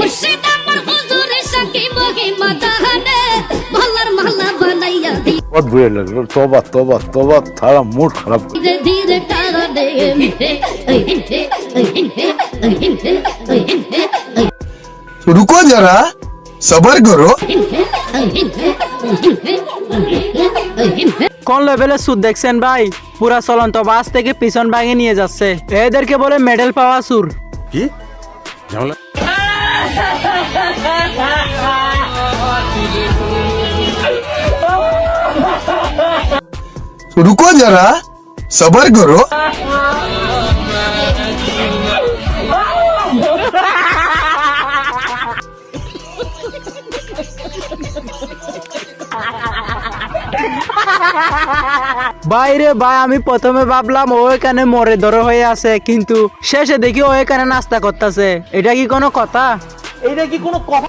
মুর্শিদ আমার হুজুরে সাকি মহিমা জাহানে মহল্লার মহল্লা বানাইয়া দি बहुत बुरे लग रहे तौबा तौबा तौबा थारा मूड खराब ধীরে ধীরে কারা দে रुको जरा सबर करो কোন লেভেলের সুদ দেখছেন ভাই? পুরা চলন্ত বাস থেকে পিছন ভাঙে নিয়ে যাচ্ছে। এদেরকে বলে মেডেল পাওয়া সুর। কি ঝামেলা रुको जरा सबर करो বাইরে ভাই আমি প্রথমে ভাবলাম ও এখানে মরে ধরে হয়ে আছে, কিন্তু শেষে দেখি ও এখানে নাস্তা করতেছে। এটা কি কোনো কথা? এটা কি কোনো কথা?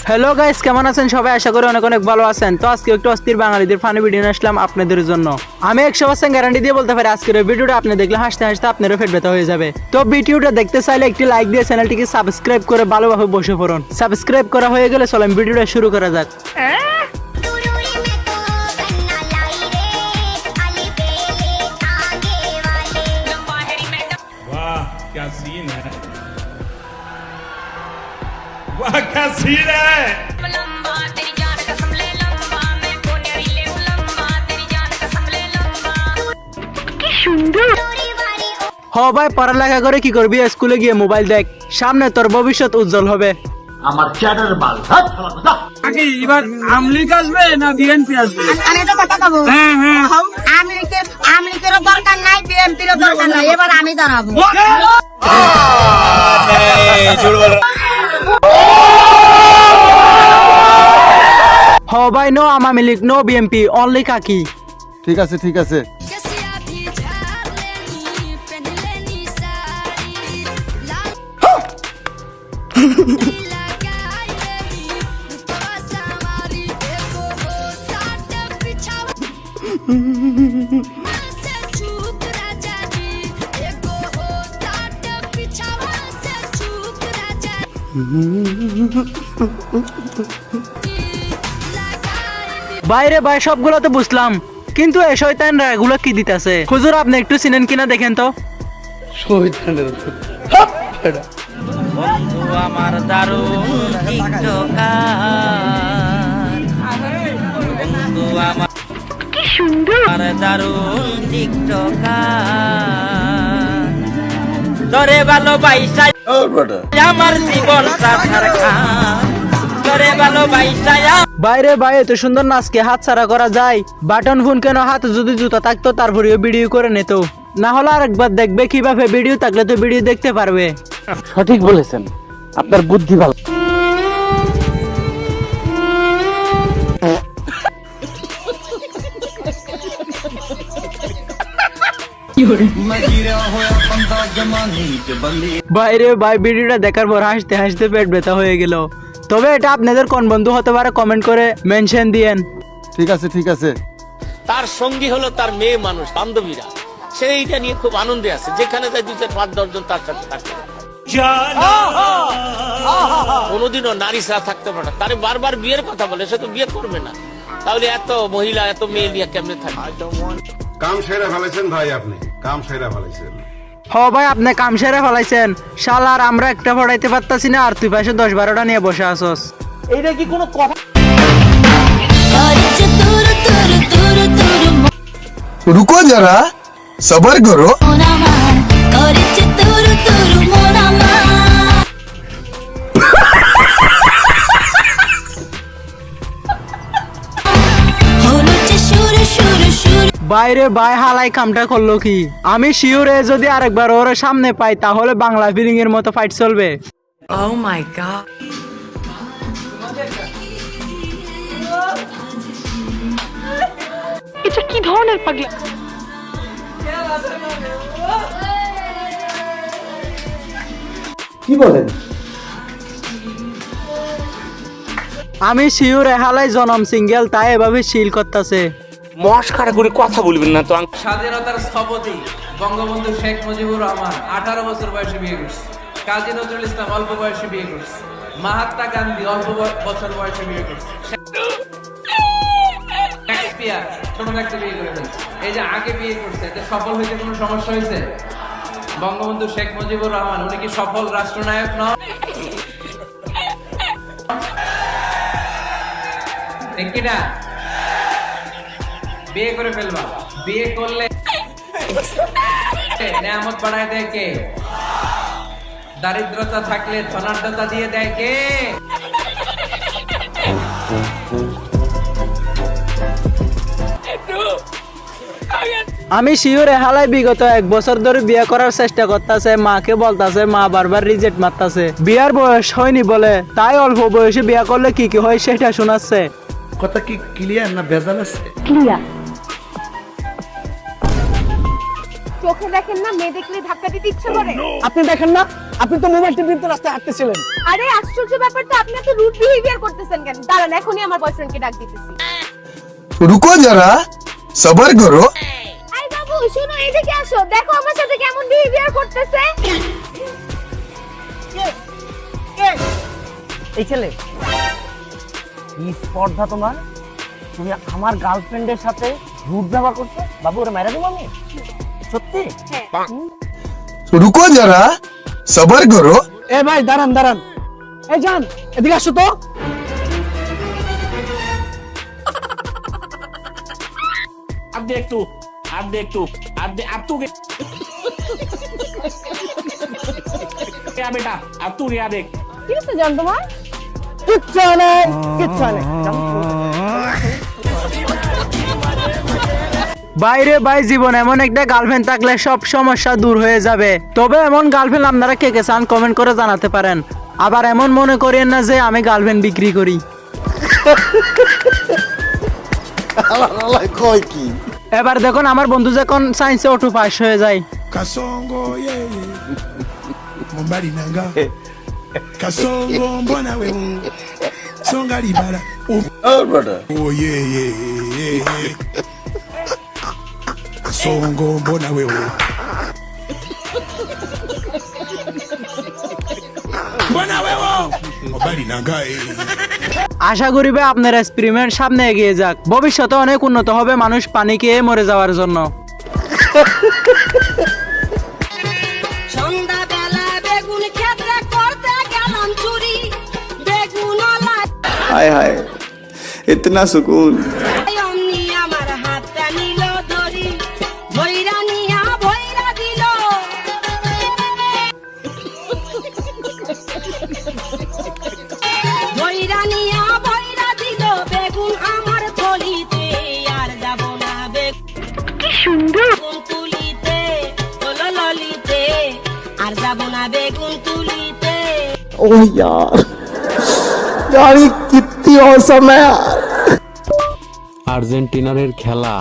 হ্যালো গাইস, কেমন আছেন সবাই? আশা করি অনেক অনেক ভালো আছেন। তো আজকে একটু অস্থির বাঙালিদের ফানি ভিডিও নিয়ে আসলাম আপনাদের জন্য। আমি 100% গ্যারান্টি দিয়ে বলতে পারি আজকের এই ভিডিওটা আপনি দেখলে হাসতে হাসতে আপনারও পেট ব্যথা হয়ে যাবে। তো ভিডিওটা দেখতে চাইলে একটি লাইক দিয়ে চ্যানেলটিকে সাবস্ক্রাইব করে ভালোভাবে বসে পড়ুন। সাবস্ক্রাইব করা হয়ে গেলে চলেন ভিডিওটা শুরু করা যাক। क्या सीन है वाह क्या सीन है लंबा तेरी जान कसम ले लंबा मैं को न्यारी ले लंबा तेरी जान कसम ले लंबा কি সুন্দর হ ভাই, পড়ালেখা করে কি করবি? স্কুলে গিয়ে মোবাইল দেখ, সামনে তোর ভবিষ্যৎ উজ্জ্বল হবে। আমার চ্যাটার বাল আগে এবার আমলিক আসবে না বিএনপি আসবে? আমি তো কথা কব। হ্যাঁ হ্যাঁ আমলিকের দরকার নাই, বিএনপির দরকার নাই, এবার আমি দাঁড়াবো। হ ভাই, no Awami League, no BNP, only কাকি। ठीक है ठीक है কেসিয়া ভি ঝাড় লেনি পেন লেনি সাড়ি লাল লাগাই লেনি রূপা সামারি দেখো হো তাতে পিছাও সে চুপ রাজা জি দেখো হো তাতে পিছাও সে চুপ রাজা বাইরে ভাই সবগুলো তো বুঝলাম, কিন্তু এই শয়তানরা এগুলো কি দিতেছে? হুজুর আপনি একটু চিনেন কিনা দেখেন তো। আমার দারুণ টিকটকার বন্ধু আমার কি সুন্দর দারুণ টিকটকার ধরে ভালোবাসা আমার জীবন সাধার খান ধরে ভালোবাসা। বাইরে ভাই এত সুন্দর নাচকে হাত ছাড়া করা যায়? বাটন ফোন কেন, হাতে যদি জুতা থাকতো তারপরেও ভিডিও করে নিত। না হলে আরেকবার দেখবে কিভাবে, ভিডিও থাকলে তো ভিডিও দেখতে পারবে। সঠিক বলেছেন, আপনার বুদ্ধি ভালো। বাইরে ভাই ভিডিওটা দেখার পর হাসতে হাসতে পেট ব্যথা হয়ে গেল। তবে এটা আপনাদের কোন বন্ধু হতে পারে কমেন্ট করে মেনশন দিয়েন। ठीक है তার সঙ্গী হলো তার মেয়ে মানুষ, বান্ধবীরা। সে এইটা নিয়ে খুব আনন্দে আছে, যেখানে যায় 2-4-5-10 জন তার সাথে থাকতে পারে। কোনোদিনও নারী ছাড়া থাকতে পারে না। তারে বারবার বিয়ের কথা বলে, সে তো বিয়ে করবে না। তাহলে এত মহিলা এত মেয়ে নিয়ে কেমনে থাকে? काम सेरा ফেলেছেন ভাই, আপনি কাম সেরা ফেলেছেন। হ ভাই, আপনি কাম সেরে ফেলাইছেন। শালার আমরা একটা পড়াইতে পারতাছি না, আর তুই পাশে 10-12টা নিয়ে বসে আসস। এইটা কি কোনো কথা? করছে তুর তুর তুর তুর रुको जरा सबर करो মন আমার করছে তুর তুর মন আমার হচ্ছে সুর সুর সুর। বাইরে ভাই হালাই কামটা করলো কি? আমি শিওরে যদি আরেকবার ওর সামনে পাই তাহলে বাংলা ফিলিং এর মতো ফাইট চলবে। Oh my god. এটা কি ধরনের পাগলা? কি বলেন? আমি শিওরে হালাই জনম সিঙ্গেল, তাই এভাবে শিল করতেছে। মস্কারা করে কথা বলবেন না তো। স্বাধীনতার স্থপতি বঙ্গবন্ধু শেখ মুজিবুর রহমান 18 বছর বয়সে বিয়ে করছে। কাজী নজরুল ইসলাম অল্প বয়সে বিয়ে করছে, মহাত্মা গান্ধী অল্প বছর বয়সে বিয়ে করছে, শেক্সপিয়ার ছোট থাকতে বিয়ে করে ফেলছে। এই যে আগে বিয়ে করছে, এতে সফল হইতে কোনো সমস্যা হয়েছে? বঙ্গবন্ধু শেখ মুজিবুর রহমান উনি কি সফল রাষ্ট্রনায়ক নন? ঠিক কিনা? বিয়ে করে ফেলবা, বিয়ে করলে নেয়ামত বাড়ায় দেয় কে? দারিদ্রতা থাকলে ধনাঢ্যতা দিয়ে দেয় কে? আমি শিওর হালাই বিগত 1 বছর ধরে বিয়ে করার চেষ্টা করতেছে, মাকে বলতাছে, মা বারবার রিজেক্ট মারতাছে। বিয়ার বয়স হয়নি বলে, তাই অল্প বয়সে বিয়ে করলে কি কি হয় সেটা শোনাচ্ছে। কথা কি ক্লিয়ার না ভেজাল আছে? ক্লিয়ার। চোখে দেখেন না, মেয়ে দেখলে ধাক্কা দিতে ইচ্ছে করে। আপনি দেখেন না, আপনি তো মোবাইল টিভির তো রাস্তায় হাঁটতেছিলেন। আরে আশ্চর্য ব্যাপার তো, আপনি এত রুড বিহেভিয়ার করতেছেন কেন? দাঁড়ান, এখনই আমার বয়ফ্রেন্ডকে ডাক দিতেছি। रुको जरा सबर करो। আই বাবু শোনো, এদিকে আসো, দেখো আমার সাথে কেমন বিহেভিয়ার করতেছে। এই ছেলে কি স্পর্ধা তোমার? তুমি আমার গার্লফ্রেন্ডের সাথে রুড ব্যবহার করছো? বাবু ওরে মাইরা দেবো আমি? সত্যি? रुको जरा सबर करो। এ ভাই দাঁড়ান দাঁড়ান, এই জান এদিকে আসো তো। अब देख तू, अब देख तू, अब तू क्या बेटा, अब तू क्या देख। কি হচ্ছে জান তোমার? কিচ্ছু নেই, কিচ্ছু নেই। বাইরে ভাই, জীবন এমন একটা গার্লফ্রেন্ড থাকলে সব সমস্যা দূর হয়ে যাবে। তবে এমন গার্লফ্রেন্ড আপনারা কে কে চান কমেন্ট করে জানাতে পারেন। আবার এমন মনে করেন না যে আমি গার্লফ্রেন্ড বিক্রি করি। কয় কি? এবার দেখুন আমার বন্ধু যখন সায়েন্সে অটো পাস হয়ে যায়। Kasongo yeye Mombali nanga Kasongo mbona wewe Songa libala Oh brother. Oh yeah Kasongo mbona wewe Mbona wewe Mombali nanga আশা করি ভাই আপনার এক্সপেরিমেন্ট সামনে এগিয়ে যাক, ভবিষ্যতে অনেক উন্নত হবে মানুষ পানি খেয়ে মরে যাওয়ার জন্য। সন্ধ্যাবেলা বেগুন ক্ষেত্রে করতে গেলাম চুরি, বেগুন हाय हाय इतना सुकून। অমনি আমার হাতটা নিল ধরি, ভৈরা নিয়া ভৈরা দিল। ভৈরা নিয়া ভৈরা দিল বেগুন আমার থলিতে, আর যাব না বেগুন তুলিতে, হলো ললিতে, আর যাব না বেগুন তুলিতে। Oh यार, यार ये कितनी औसम है यार। আর্জেন্টিনার খেলা,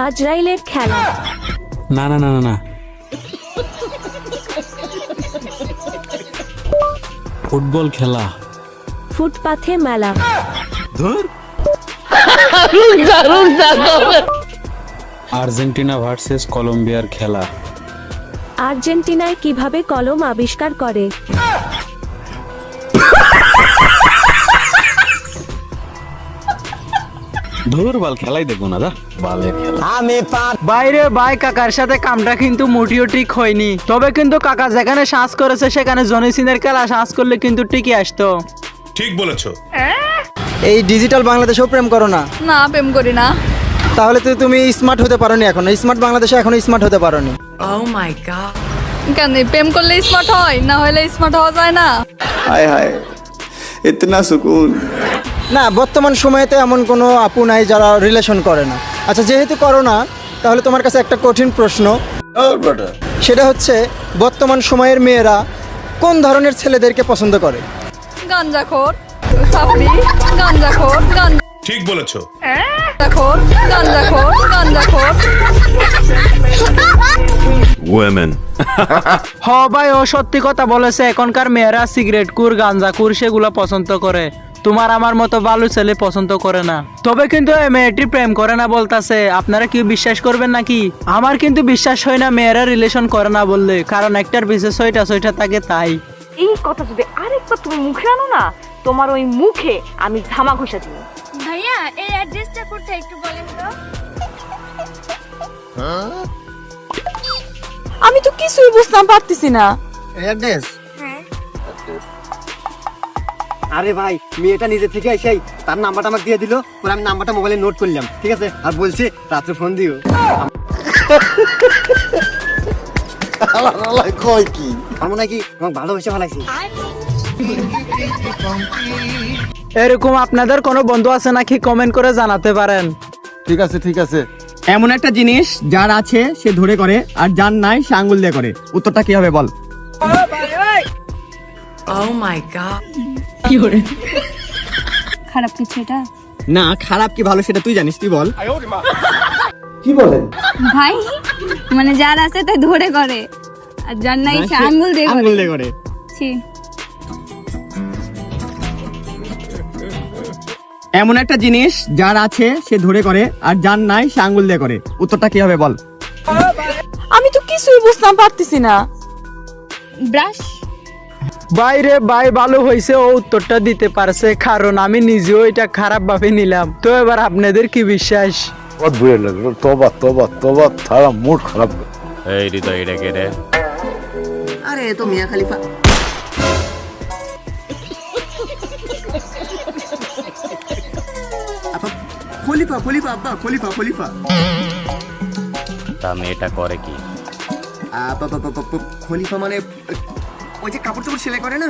আজরাইলের খেলা, না না না না না, ফুটবল খেলা, ফুটপাথে মেলা, আর্জেন্টিনা ভার্সেস কলম্বিয়ার খেলা, আর্জেন্টিনায় কিভাবে কলম আবিষ্কার করে। ধুরবাল খেলাই দেখবো না, বালের খেলা। বাইরে ভাই, কাকার সাথে কামটা কিন্তু মোটিও ঠিক হয়নি। তবে কিন্তু কাকা যেখানে শ্বাস করেছে সেখানে জনি সিনের খেলা শ্বাস করলে কিন্তু ঠিকই আসতো। ঠিক বলেছো। এই ডিজিটাল বাংলাদেশেও প্রেম করো না? না, প্রেম করি না। তাহলে তো তুমি স্মার্ট হতে পারোনি এখনো, স্মার্ট বাংলাদেশে এখনো স্মার্ট হতে পারোনি। Oh my god. কেন প্রেম করলে স্মার্ট হয়, না হলে স্মার্ট হওয়া যায় না? हाय हाय इतना सुकून। না, বর্তমান সময়েতে এমন কোনো আপু নাই যারা রিলেশন করে না। আচ্ছা, যেহেতু করো না, তাহলে তোমার কাছে একটা কঠিন প্রশ্ন, Oh brother. সেটা হচ্ছে বর্তমান সময়ের মেয়েরা কোন ধরনের ছেলেদেরকে পছন্দ করে? গাঞ্জাখোর, সাপড়ি, গাঞ্জাখোর, ঠিক বলেছো। গাঞ্জাখোর, গাঞ্জাখোর, গাঞ্জাখোর। Women হ ভাই, ও সত্যি কথা বলেছে। এখনকার মেয়েরা সিগারেট কুর, গাঞ্জা কুর সেগুলো পছন্দ করে। তোমার আমার মতো ভালো ছেলে পছন্দ করে না। তবে কিন্তু এই মেয়েটি প্রেম করে না বলতাছে, আপনারা কি বিশ্বাস করবেন নাকি? আমার কিন্তু বিশ্বাস হয় না মেয়েরা রিলেশন করে না বললে, কারণ একটার বিশেষ ছয়টা থাকে তাই। এই কথা যদি আরেকবার তুমি মুখে আনো না, তোমার ওই মুখে আমি ধামা ঘষা দিব। ভাইয়া এই অ্যাড্রেসটা কোথায় একটু বলেন তো? আমি তো কিছুই বুঝতাম পারতেছি না। অ্যাড্রেস? হ্যাঁ। আরে ভাই, মেয়েটা নিজে থেকে এসেই তার নাম্বারটা আমাকে দিয়ে দিল, পরে আমি নাম্বারটা মোবাইলে নোট করলাম, ঠিক আছে? আর বলছি রাত্রে ফোন দিও। কয় কি আমার মনে হয় কি তোমাকে ভালোবেসে ফেলাইছি। এরকম আপনাদের কোনো বন্ধু আছে নাকি? কমেন্ট করে জানাতে পারেন। ঠিক আছে ঠিক আছে। এমন একটা জিনিস যার আছে সে ধরে করে, আর যার নাই সে আঙ্গুল দিয়ে করে। উত্তরটা কি হবে বল? Oh my god. খারাপ কিছু এটা? না, খারাপ কি ভালো সেটা তুই জানিস, তুই বল। কি বলেন ভাই মানে যার আছে তাই ধরে করে, আর যার নাই সে আঙ্গুল দিয়ে আঙ্গুল দিয়ে করে। ছি। এমন একটা জিনিস যার আছে সে ধরে করে, আর যার নাই সে আঙ্গুল দিয়ে করে। উত্তরটা কি হবে বল? আমি তো কিছুই বুঝতাম পারতেছি না। ব্রাশ। বাইরে ভাই ভালো হয়েছে ও উত্তরটা দিতে পারছে, কারণ আমি নিজেও এটা খারাপ ভাবে নিলাম। তো এবার আপনাদের কি বিশ্বাস? বহুত বুড়ে লাগলো। তোবা তোবা তোবা, সারা মুড খারাপ। এই হৃদয় এটা কে রে? আরে তো মিয়া খলিফা। খলিফা খলিফা আব্বা, খলিফা খলিফা। তা মেয়েটা করে কি? খলিফা মানে ওই যে কাপড় চোপড় সেলাই করে না,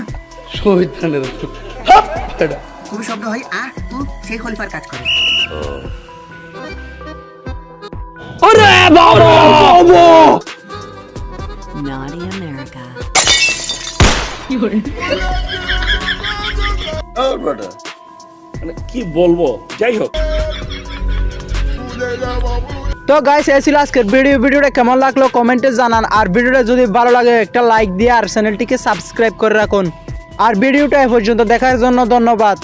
খুবই শব্দ হয় সেই খলিফার কাজ করে। Naughty America. কি বলবো, যাই হোক। তো গাইস এই ছিল আজকের ভিডিওটা কেমন লাগলো কমেন্টে জানান, আর ভিডিওটা যদি ভালো লাগে একটা লাইক দিয়ে আর চ্যানেলটিকে সাবস্ক্রাইব করে রাখুন। আর ভিডিওটা এ পর্যন্ত দেখার জন্য ধন্যবাদ।